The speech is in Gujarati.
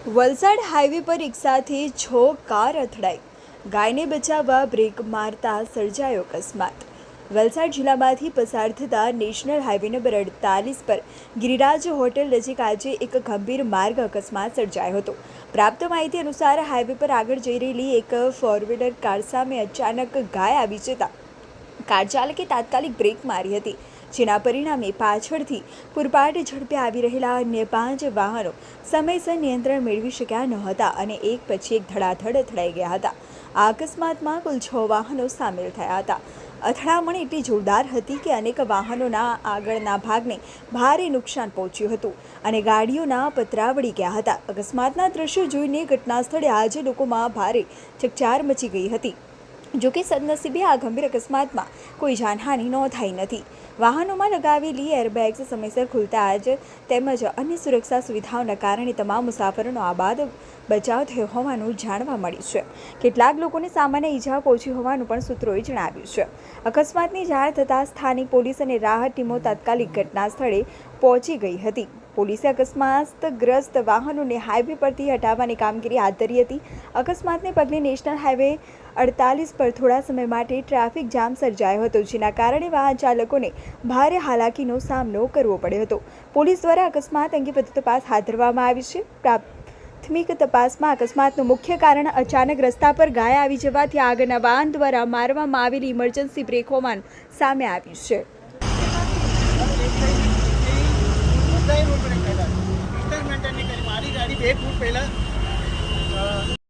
વલસાડ હાઈવે પર એકસાથે 6 કાર અથડાઈ. ગાયને બચાવવા બ્રેક મારતા સર્જાયો અકસ્માત. વલસાડ જિલ્લામાંથી પસાર થતા નેશનલ હાઈવે નંબર 48 પર ગિરિરાજ હોટેલ નજીક આજે એક ગંભીર માર્ગ અકસ્માત સર્જાયો હતો. પ્રાપ્ત માહિતી અનુસાર હાઈવે પર આગળ જઈ રહેલી એક ફોર વ્હીલર કાર સામે અચાનક ગાય આવી જતા કાર ચાલકે તાત્કાલિક બ્રેક મારી હતી, જેના પરિણામે પાછળથી પૂરપાટ ઝડપે આવી રહેલા અન્ય 5 વાહનો સમયસર નિયંત્રણ મેળવી શક્યા ન હતા અને એક પછી એક ધડાધડ અથડાઈ ગયા હતા. આ અકસ્માતમાં કુલ 6 વાહનો સામેલ થયા હતા. અથડામણ એટલી જોરદાર હતી કે અનેક વાહનોના આગળના ભાગને ભારે નુકસાન પહોંચ્યું હતું અને ગાડીઓના પતરા વળી ગયા હતા. અકસ્માતના દ્રશ્યો જોઈને ઘટના સ્થળે આજે લોકોમાં ભારે ચકચાર મચી ગઈ હતી. જોકે સદનસીબે આ ગંભીર અકસ્માતમાં કોઈ જાનહાનિ નોંધાઈ નથી. વાહનોમાં લગાવેલી એરબેગ્સ સમયસર ખુલતા જ તેમજ અન્ય સુરક્ષા સુવિધાઓના કારણે તમામ મુસાફરોનો આબાદ બચાવ થયો હોવાનું જાણવા મળ્યું છે. કેટલાક લોકોને સામાન્ય ઈજા પહોંચી હોવાનું પણ સૂત્રોએ જણાવ્યું છે. અકસ્માતની જાણ થતાં સ્થાનિક પોલીસ અને રાહત ટીમો તાત્કાલિક ઘટના સ્થળે પહોંચી ગઈ હતી. પોલીસે અકસ્માતગ્રસ્ત વાહનોને હાઈવે પરથી હટાવવાની કામગીરી હાથ ધરી હતી. અકસ્માતને પગલે નેશનલ હાઈવે 48 પર થોડા સમય માટે ટ્રાફિક જામ સર્જાયો હતો, જેના કારણે વાહન ચાલકોને ભારે હાલાકીનો સામનો કરવો પડ્યો હતો. પોલીસ દ્વારા અકસ્માત અંગે વધુ તપાસ હાથ ધરવામાં આવી છે. પ્રાથમિક તપાસમાં અકસ્માતનું મુખ્ય કારણ અચાનક રસ્તા પર ગાય આવી જવાથી આગળના વાહન દ્વારા મારવામાં આવેલી ઇમરજન્સી બ્રેક હોવાનું સામે આવ્યું છે. મારી ગાડી 2 ફૂટ પહેલા